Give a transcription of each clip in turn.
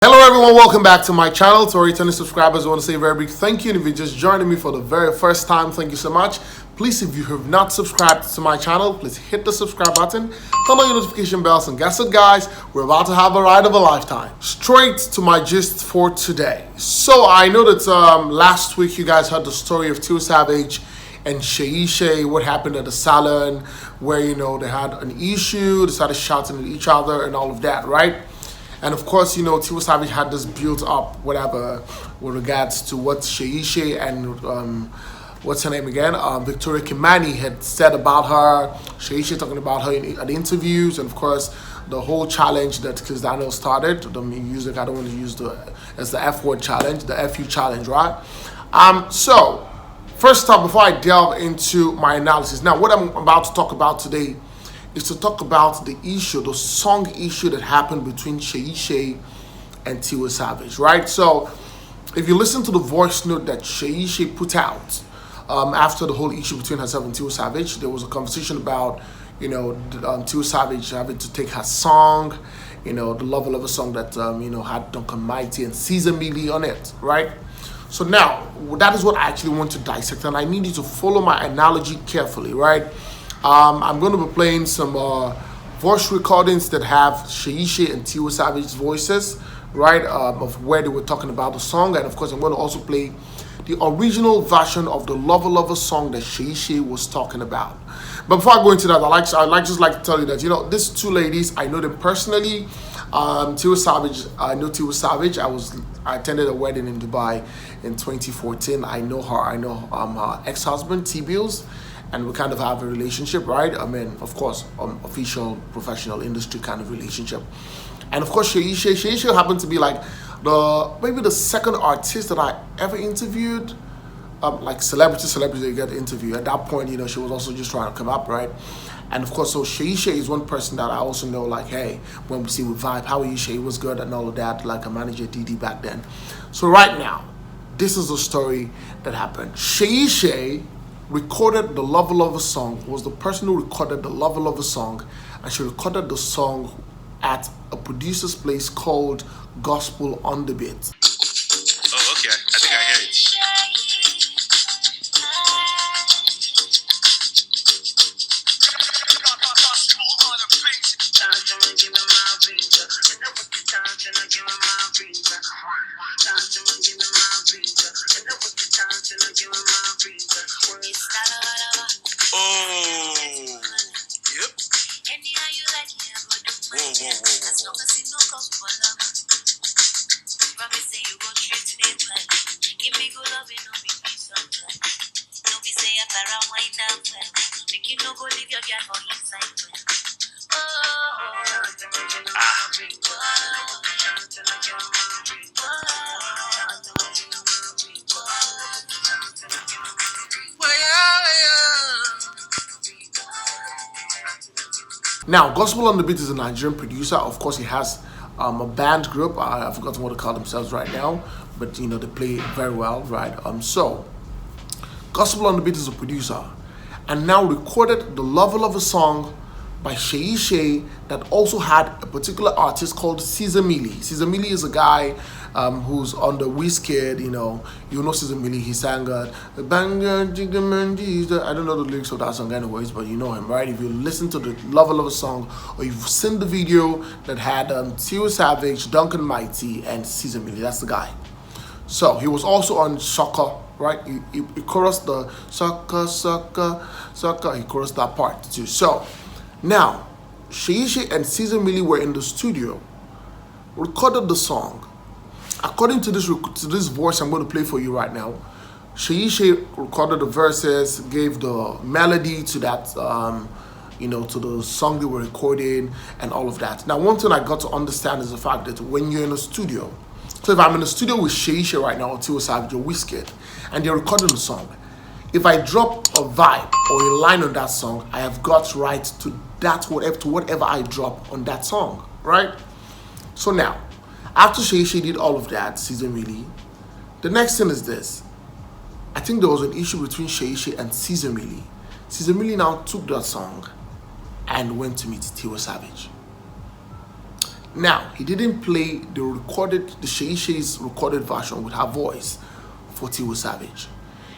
Hello everyone, welcome back to my channel. To our returning subscribers, I want to say a very big thank you. And if you're just joining me for the very first time, thank you so much. Please, if you have not subscribed to my channel, please hit the subscribe button, turn on your notification bells, and guess what guys, we're about to have a ride of a lifetime. Straight to my gist for today. So I know that last week you guys heard the story of Tiwa Savage and Seyi Shay, what happened at the salon where, they had an issue, they started shouting at each other and all of that, right? And of course, Tiwa Savage had this built up, whatever, with regards to what Seyi Shay and, what's her name again? Victoria Kimani had said about her. Seyi Shay talking about her at interviews, and of course, the whole challenge that Chris Daniel started, the music, I don't want to use as the F word challenge, the FU challenge, right? So, first up, before I delve into my analysis, now what I'm about to talk about today is to talk about the issue, the song issue that happened between Seyi Shay and Tiwa Savage, right? So, if you listen to the voice note that Seyi Shay put out after the whole issue between herself and Tiwa Savage, there was a conversation about, Tiwa Savage having to take her song, the LovaLova Song that, had Duncan Mighty and Caesar Millie on it, right? So now, that is what I actually want to dissect, and I need you to follow my analogy carefully, right? I'm going to be playing some voice recordings that have Seyi Shay and Tiwa Savage's voices, right, of where they were talking about the song. And of course, I'm going to also play the original version of the LovaLova Song that Seyi Shay was talking about. But before I go into that, I'd just like to tell you that, these two ladies, I know them personally. Tiwa Savage, I know Tiwa Savage. I attended a wedding in Dubai in 2014. I know her. I know her ex-husband, T-Bills. And we kind of have a relationship, right? I mean, of course, official, professional, industry kind of relationship. And of course, Seyi Shay happened to be like maybe the second artist that I ever interviewed, like celebrity that you get to interview. At that point, she was also just trying to come up, right? And of course, so Seyi Shay is one person that I also know, like, hey, when we see with Vibe, how are you, Shay? Was good and all of that, like a manager DD back then. So right now, this is the story that happened. Seyi Shay recorded the LovaLova Song, was the person who recorded the LovaLova Song, and she recorded the song at a producer's place called Gospel on the Beat. Oh, okay. I think I hear it. Oh, yep. Now, Gospel on the Beat is a Nigerian producer. Of course, he has a band group. I've forgotten what they call themselves right now, but they play very well, right? So, Gospel on the Beat is a producer, and now recorded the LovaLova Song by Seyi Shay that also had a particular artist called Caesar Millie. Caesar Millie is a guy who's on the Wizkid, you know Caesar Millie. He sang Banger Jigga Mandy. I don't know the lyrics of that song anyways, but you know him, right? If you listen to the LovaLova Song, or you've seen the video that had Tiwa Savage, Duncan Mighty, and Caesar Millie, that's the guy. So he was also on Sucker, right? He chorused the Sucker, Sucker, Sucker. He chorused that part too. So now, Seyi Shay and Caesar Millie were in the studio, recorded the song. According to this voice I'm going to play for you right now, Seyi Shay recorded the verses, gave the melody to that, to the song they were recording and all of that. Now, one thing I got to understand is the fact that when you're in a studio, so if I'm in a studio with Seyi Shay right now, or Tiwa Savage, or Wizkid, and they're recording the song, if I drop a vibe or a line on that song, I have got right to whatever I drop on that song, right? So now, after Seyi Shay did all of that, Caesar Millie, the next thing is this. I think there was an issue between Seyi Shay and Caesar Millie. Caesar Millie now took that song and went to meet Tiwa Savage. Now, he didn't play the Seyi Shay's recorded version with her voice for Tiwa Savage.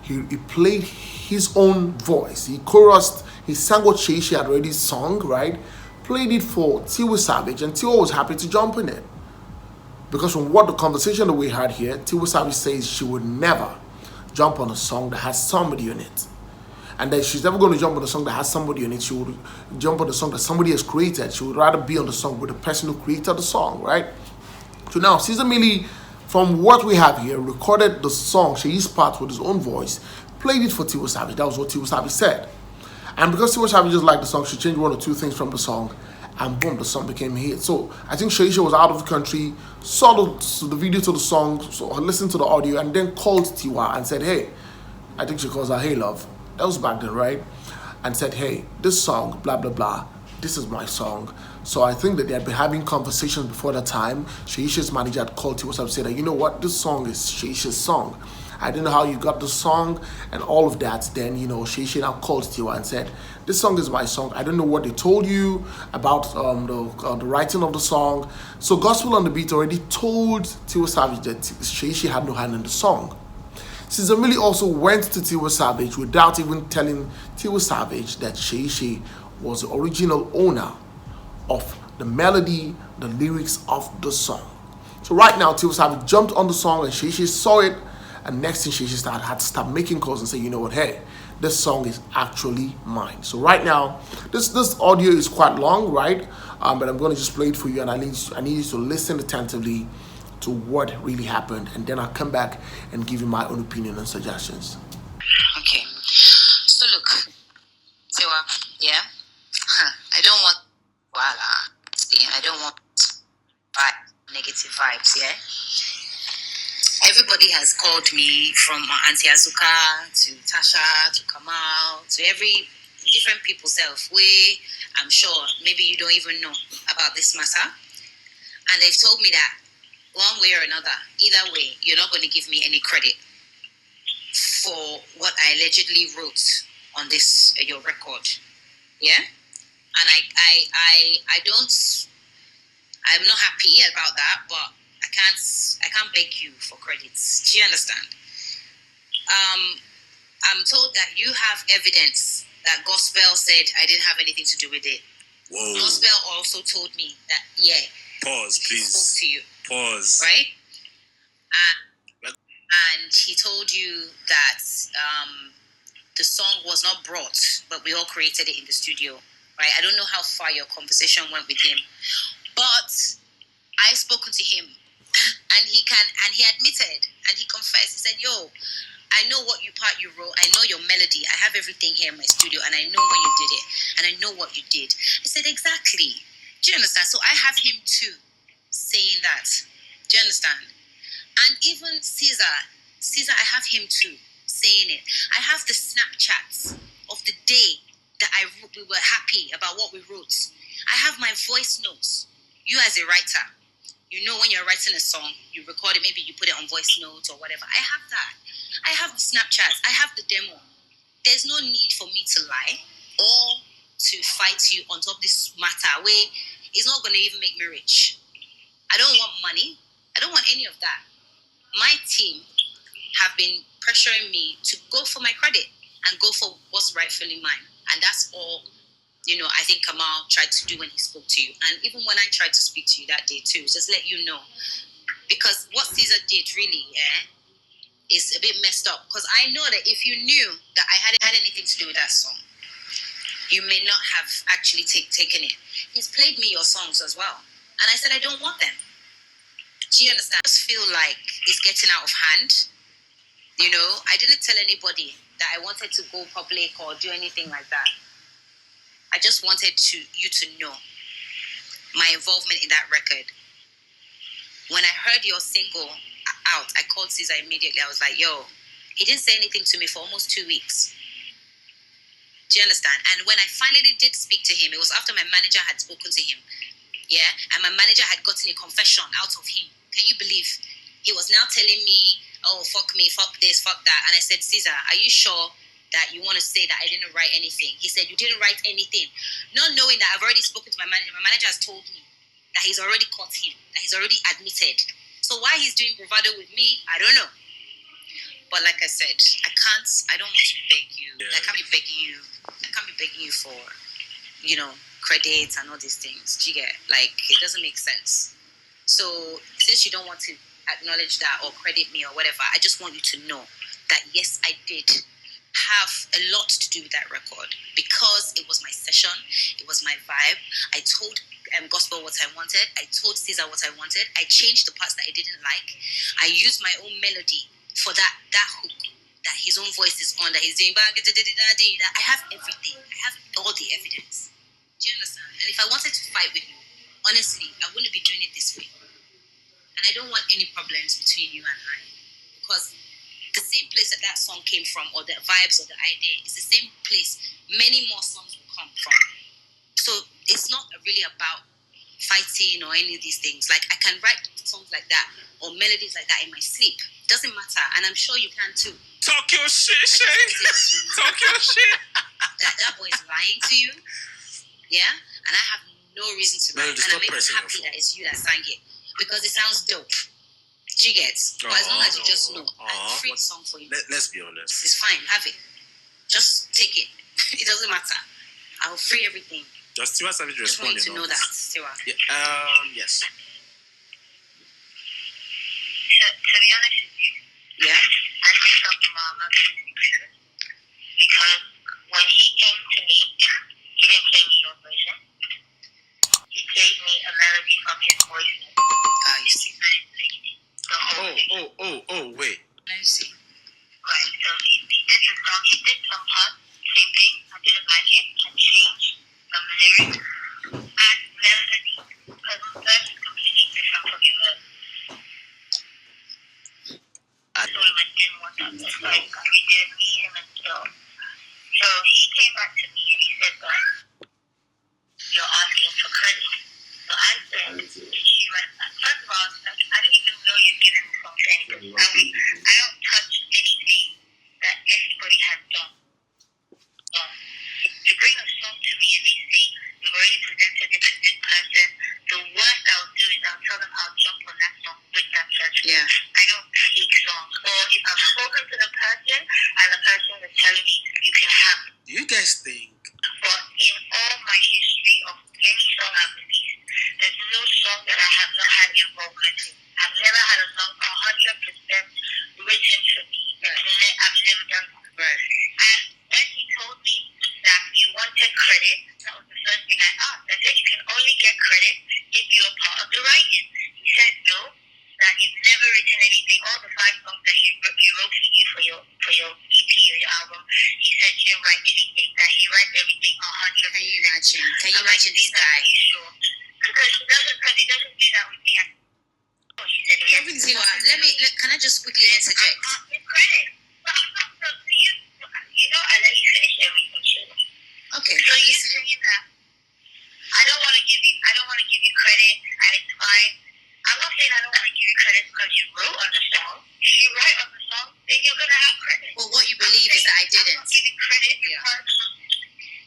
He played his own voice. He chorused, he sang what Seyi Shay had already sung, right? Played it for Tiwa Savage, and Tiwa was happy to jump in it. Because from what the conversation that we had here, Tiwa Savage says she would never jump on a song that has somebody in it. And that she's never going to jump on a song that has somebody in it. She would jump on the song that somebody has created. She would rather be on the song with the person who created the song, right? So now, Caesar Millie, from what we have here, recorded the song, Sheyi's part with his own voice, played it for Tiwa Savage. That was what Tiwa Savage said. And because Tiwa Savage just liked the song, she changed one or two things from the song, and boom, the song became a hit. So I think Seyi Shay was out of the country, saw the video to the song, so listened to the audio, and then called Tiwa and said, hey, I think she calls her Hey Love. That was back then, right? And said, hey, this song, blah, blah, blah, this is my song. So I think that they had been having conversations before that time. Seyi Shay's manager had called Tiwa and said that, you know what, this song is Seyi Shay's song. I didn't know how you got the song and all of that. Then, Seyi Shay now called Tiwa and said, this song is my song. I don't know what they told you about the writing of the song. So Gospel on the Beat already told Tiwa Savage that Seyi Shay had no hand in the song. Caesar Millie also went to Tiwa Savage without even telling Tiwa Savage that Seyi Shay was the original owner of the melody, the lyrics of the song. So right now, Tiwa Savage jumped on the song and Seyi Shay saw it, and next thing Seyi Shay had to start making calls and say, you know what, hey, this song is actually mine. So right now, this audio is quite long, right? But I'm going to just play it for you, and I need you to listen attentively to what really happened, and then I'll come back and give you my own opinion and suggestions. Okay. So look, Tiwa, yeah? I don't want I don't want negative vibes, yeah? Everybody has called me, from Auntie Azuka to Tasha to Kamal to every different people way. I'm sure maybe you don't even know about this matter. And they've told me that one way or another, either way, you're not going to give me any credit for what I allegedly wrote on this your record. Yeah? And I'm not happy about that, but I can't beg you for credits. Do you understand? I'm told that you have evidence that Gospel said I didn't have anything to do with it. Whoa. Gospel also told me that, yeah. Pause, please. Spoke to you. Pause. Right? And he told you that the song was not brought, but we all created it in the studio. Right? I don't know how far your conversation went with him, but I've spoken to him, and he admitted, and he confessed. He said, yo, I know what part you wrote. I know your melody. I have everything here in my studio, and I know when you did it, and I know what you did. I said, exactly. Do you understand? So I have him too saying that. Do you understand? And even Caesar, I have him too saying it. I have the Snapchats of the day that we were happy about what we wrote. I have my voice notes. You as a writer, you know when you're writing a song, you record it, maybe you put it on voice notes or whatever. I have that. I have the Snapchats. I have the demo. There's no need for me to lie or to fight you on top of this matter where it's not going to even make me rich. I don't want money. I don't want any of that. My team have been pressuring me to go for my credit and go for what's rightfully mine. And that's all, I think Kamal tried to do when he spoke to you. And even when I tried to speak to you that day too, just let you know. Because what Caesar did really, is a bit messed up. Because I know that if you knew that I hadn't had anything to do with that song, you may not have actually taken it. He's played me your songs as well. And I said, I don't want them. Do you understand? I just feel like it's getting out of hand. I didn't tell anybody that I wanted to go public or do anything like that. I just wanted you to know my involvement in that record. When I heard your single out, I called Caesar immediately. I was like, yo, he didn't say anything to me for almost 2 weeks. Do you understand? And when I finally did speak to him, it was after my manager had spoken to him. Yeah? And my manager had gotten a confession out of him. Can you believe? He was now telling me, oh, fuck me, fuck this, fuck that. And I said, Caesar, are you sure that you want to say that I didn't write anything? He said, you didn't write anything. Not knowing that I've already spoken to my manager. My manager has told me that he's already caught him, that he's already admitted. So why he's doing bravado with me, I don't know. But like I said, I don't want to beg you. Yeah. I can't be begging you for, credits and all these things. Do you get? Like, it doesn't make sense. So since you don't want to acknowledge that or credit me or whatever, I just want you to know that yes, I did have a lot to do with that record because it was my session, it was my vibe. I told Gospel what I wanted, I told Caesar what I wanted, I changed the parts that I didn't like, I used my own melody for that hook that his own voice is on, that he's doing. I have everything, I have all the evidence. Do you understand? And if I wanted to fight with you, honestly, I wouldn't be doing it this way. And I don't want any problems between you and I, because the same place that song came from, or the vibes or the idea, is the same place many more songs will come from. So it's not really about fighting or any of these things. Like, I can write songs like that or melodies like that in my sleep. Doesn't matter, and I'm sure you can too. Talk your shit, Shay. Talk your shit. That boy is lying to you, yeah, and I have no reason to lie, and I'm even happy that it's you that sang it because it sounds dope. Do you get? But as long as you just know, I free the song for you. Let's be honest. It's fine, have it. Just take it. It doesn't matter. I'll free everything. Does Tiwa Savage respond? Just want you to know that, Tiwa. Yeah, yes. To be honest with you, Yeah. I picked up Mama because when he came to me, he didn't play me your version. He played me a melody from his voice. You see. The whole thing. Oh, wait. Let me see. Right, so he did the song. He did some parts, same thing. I didn't like it. I changed some lyrics and melody because the verse is completely different from your verse. So I didn't want that. Like, we did me, him, and Joe. So he came back to me and he said that you're asking for credit. So I said, she went, first of all, I didn't even know you're giving the song to anybody. I don't touch anything that anybody has done. You bring a song to me and they say, you've already presented it to this person. The worst I'll do is I'll tell them I'll jump on that song with that person. Yeah. I don't take songs. Or if I've spoken to the person and the person is telling me you can have it. Do you guys think? But in all my history of any song I've released, there's no song that I have not had involvement in. I've never had a song 100% written for me. I've never done that. Right. And when he told me that you wanted credit, that was the first thing I asked. I said, you can only get credit if you're part of the writing. He said, no, that you've never written anything. All the 5 songs that he wrote for you for your EP or your album, he said you didn't write anything, that he writes everything 100%. Can you imagine? Can you imagine this guy? Sure. Because he doesn't do that with me. He said, yes. Tiwa, can I just quickly interject? I can't give credit. But I'm not so to you. I let you finish everything, sure. Okay, So I'm you're listening. saying that I don't want to give you credit and it's fine. I'm not saying I don't want to give you credit because you wrote on the song. If you write on the song, then you're gonna have credit. Well, what you believe is that I I'm didn't. not giving credit because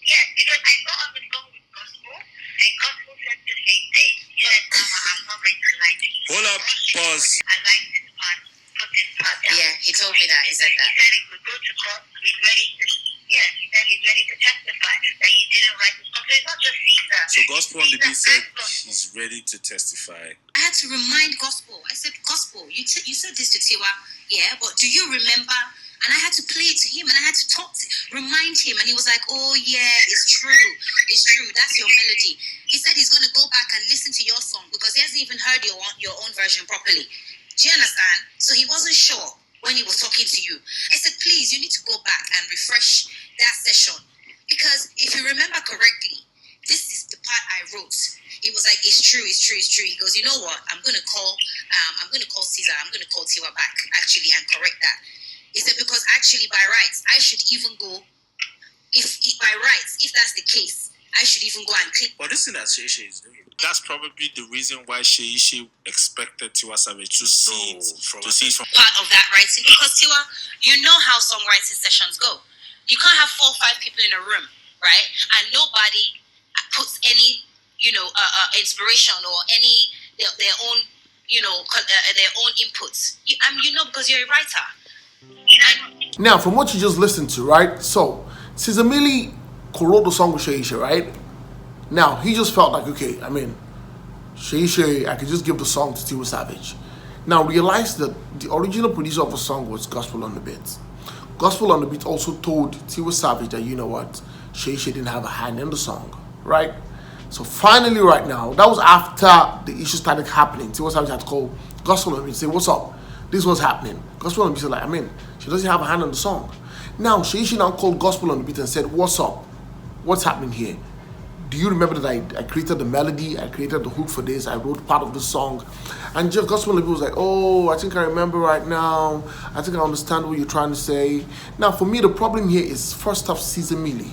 yes, because I got on the song with Gospel and Gospel said the same thing. He said, Mama, I'm not going to lie to you. Hold up, pause. I like this part. Put this part down. Yeah, he told me that. He said that. He said if we go to court, he's ready to. Yes, he said he's ready to testify that you didn't write the song. So it's not just Caesar. So Gospel on the beat said Caesar he's ready to testify. I had to remind Gospel. I said, Gospel, you said this to Tiwa, yeah, but do you remember? And I had to play it to him, and I had to remind him, and he was like, oh yeah, it's true, that's your melody. He said he's going to go back and listen to your song because he hasn't even heard your own version properly. Do you understand? So he wasn't sure when he was talking to you. I said, please, you need to go back and refresh that session because if you remember correctly, this is the part I wrote. He was like, it's true. He goes, you know what? I'm going to call Caesar. I'm going to call Tiwa back actually and correct that. He said, because actually by rights, I should even go, if by rights, if that's the case, I should even go and click. But this thing that Seyi Shay is doing, that's probably the reason why Seyi Shay expected Tiwa Savage to see it from Part of that writing, because Tiwa, you know how songwriting sessions go. You can't have 4 or 5 people in a room, right? And nobody puts any, inspiration or any their own their own inputs. Because you're a writer. Now, from what you just listened to, right? So, Sizamili wrote the song with Seyi Shay, right? Now, he just felt like, okay, Seyi Shay, I could just give the song to Tiwa Savage. Now, realize that the original producer of the song was Gospel on the Beat. Gospel on the Beat also told Tiwa Savage that, you know what, Seyi Shay didn't have a hand in the song, right? So finally, right now, that was after the issue started happening. Tiwa Savage had to call Gospel on the Beat and say, what's up? This was happening. Gospel on the Beat said, like, she doesn't have a hand on the song. Now, Seyi Shay now called Gospel on the Beat and said, what's up? What's happening here? Do you remember that I created the melody, I created the hook for this, I wrote part of the song? And Jeff Gospel was like, oh, I think I remember right now. I think I understand what you're trying to say. Now, for me, the problem here is first off, Sizamili.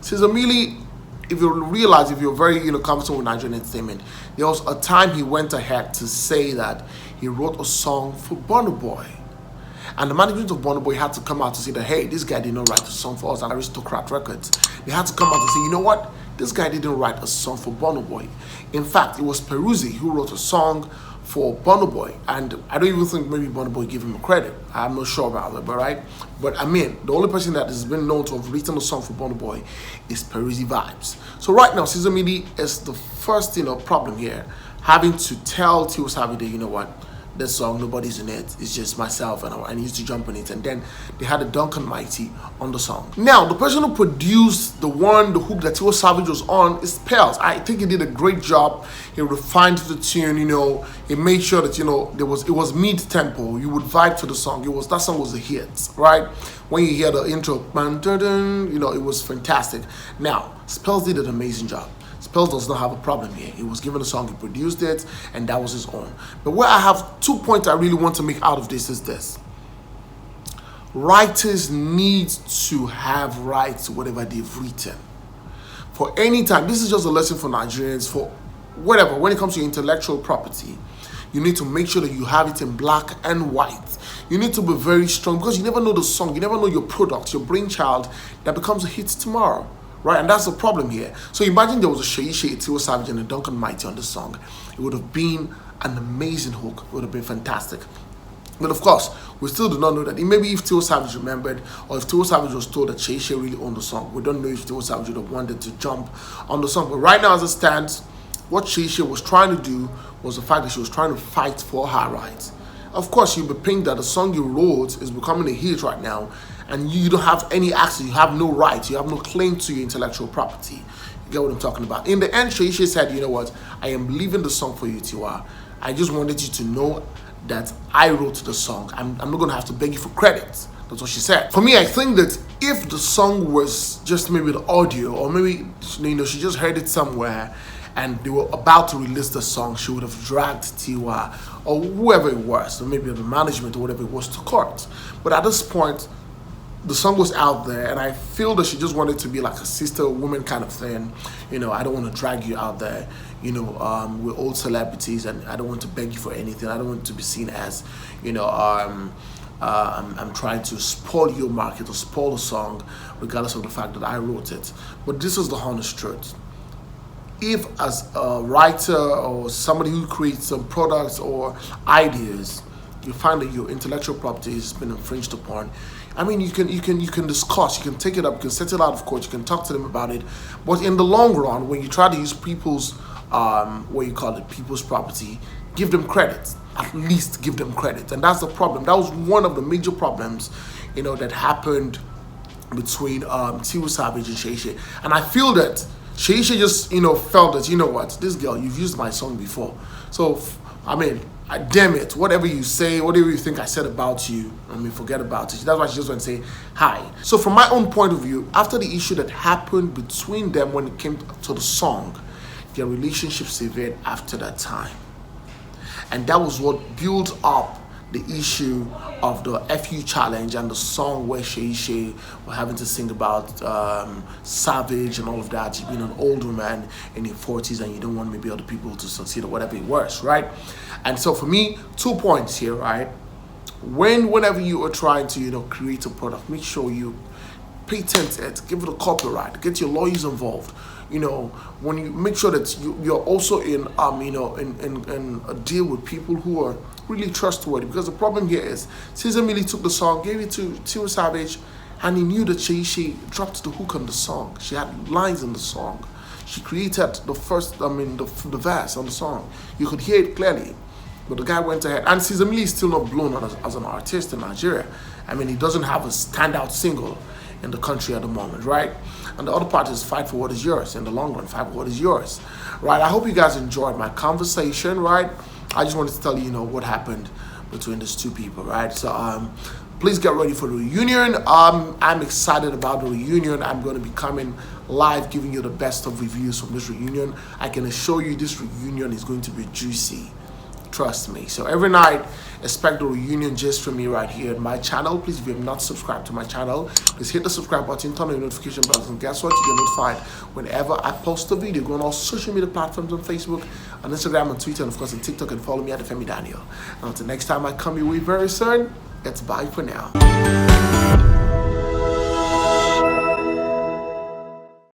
Sizamili, if you realize, if you're very conversant with Nigerian entertainment, there was a time he went ahead to say that he wrote a song for Burna Boy. And the management of Burna Boy had to come out to say that, hey, this guy did not write a song for us at Aristocrat Records. They had to come out and say, you know what? This guy didn't write a song for Burna Boy. In fact, it was Peruzzi who wrote a song for Burna Boy. And I don't even think maybe Burna Boy gave him a credit. I'm not sure about that, but right? But the only person that has been known to have written a song for Burna Boy is Peruzzi Vibes. So right now, Sizamili is the first, problem here, having to tell Tiwa Savage that, you know what? This song, nobody's in it. It's just myself, and I need to jump on it. And then they had a Duncan Mighty on the song. Now, the person who produced the hook that Tiwa Savage was on is Pels. I think he did a great job. He refined the tune, He made sure that, it was mid-tempo. You would vibe to the song. That song was a hit, right? When you hear the intro, it was fantastic. Now, Pels did an amazing job. Spells does not have a problem here. He was given a song, he produced it, and that was his own. But where I have 2 points I really want to make out of this is this. Writers need to have rights to whatever they've written. For any time, this is just a lesson for Nigerians, for whatever, when it comes to intellectual property, you need to make sure that you have it in black and white. You need to be very strong because you never know the song, you never know your product, your brainchild that becomes a hit tomorrow. Right, and that's the problem here. So imagine there was a Seyi Shay, Tiwa Savage, and a Duncan Mighty on the song. It would have been an amazing hook. It would have been fantastic. But of course, we still do not know that. Maybe if Tiwa Savage remembered, or if Tiwa Savage was told that Seyi Shay really owned the song, we don't know if Tiwa Savage would have wanted to jump on the song. But right now, as it stands, what Seyi Shay was trying to do was the fact that she was trying to fight for her rights. Of course, you'll be pinged that the song you wrote is becoming a hit right now, and you don't have any access, you have no rights, you have no claim to your intellectual property. You get what I'm talking about? In the end, Seyi Shay said, you know what, I am leaving the song for you, Tiwa. I just wanted you to know that I wrote the song. I'm not going to have to beg you for credit. That's what she said. For me, I think that if the song was just maybe the audio, or maybe, she just heard it somewhere, and they were about to release the song, she would have dragged Tiwa or whoever it was, or maybe the management or whatever it was, to court. But at this point, the song was out there, and I feel that she just wanted to be like a sister woman kind of thing. I don't want to drag you out there. We're old celebrities, and I don't want to beg you for anything. I don't want to be seen as, I'm trying to spoil your market or spoil the song, regardless of the fact that I wrote it. But this is the honest truth. If as a writer or somebody who creates some products or ideas, you find that your intellectual property has been infringed upon, you can discuss, you can take it up, you can settle out of court, you can talk to them about it. But in the long run, when you try to use people's people's property, give them credit. At least give them credit. And that's the problem. That was one of the major problems, that happened between Tiwa Savage and Seyi Shay. And I feel that Seyi Shay just, felt that, what, this girl, you've used my song before. So, damn it, whatever you say, whatever you think I said about you, forget about it. That's why she just went and say hi. So from my own point of view, after the issue that happened between them when it came to the song, their relationship severed after that time. And that was what built up the issue of the FU challenge and the song where Seyi Shay were having to sing about Savage and all of that. You've been an older man in your 40s and you don't want maybe other people to succeed or whatever it was, right? And so for me, 2 points here, right? Whenever you are trying to, create a product, make sure you patent it, give it a copyright, get your lawyers involved. You know, when you make sure that you're also in in a deal with people who are really trustworthy. Because the problem here is Caesar Millie took the song, gave it to Tiwa Savage, and he knew that she dropped the hook on the song. She had lines in the song. She created the first, the verse on the song. You could hear it clearly. But the guy went ahead, and Caesar Millie is still not blown as an artist in Nigeria. I mean, he doesn't have a standout single in the country at the moment, right? And the other part is fight for what is yours. In the long run, fight for what is yours, right? I hope you guys enjoyed my conversation, right? I just wanted to tell you, what happened between these two people, right? So please get ready for the reunion. I'm excited about the reunion. I'm going to be coming live, giving you the best of reviews from this reunion. I can assure you this reunion is going to be juicy. Trust me. So every night, expect the reunion just from me right here on my channel. Please, if you have not subscribed to my channel, please hit the subscribe button, turn on your notification bells, and guess what? You get notified whenever I post a video. Go on all social media platforms on Facebook, on Instagram, on Twitter, and of course on TikTok, and follow me at Femi Daniel. And until next time I come your way very soon, it's bye for now.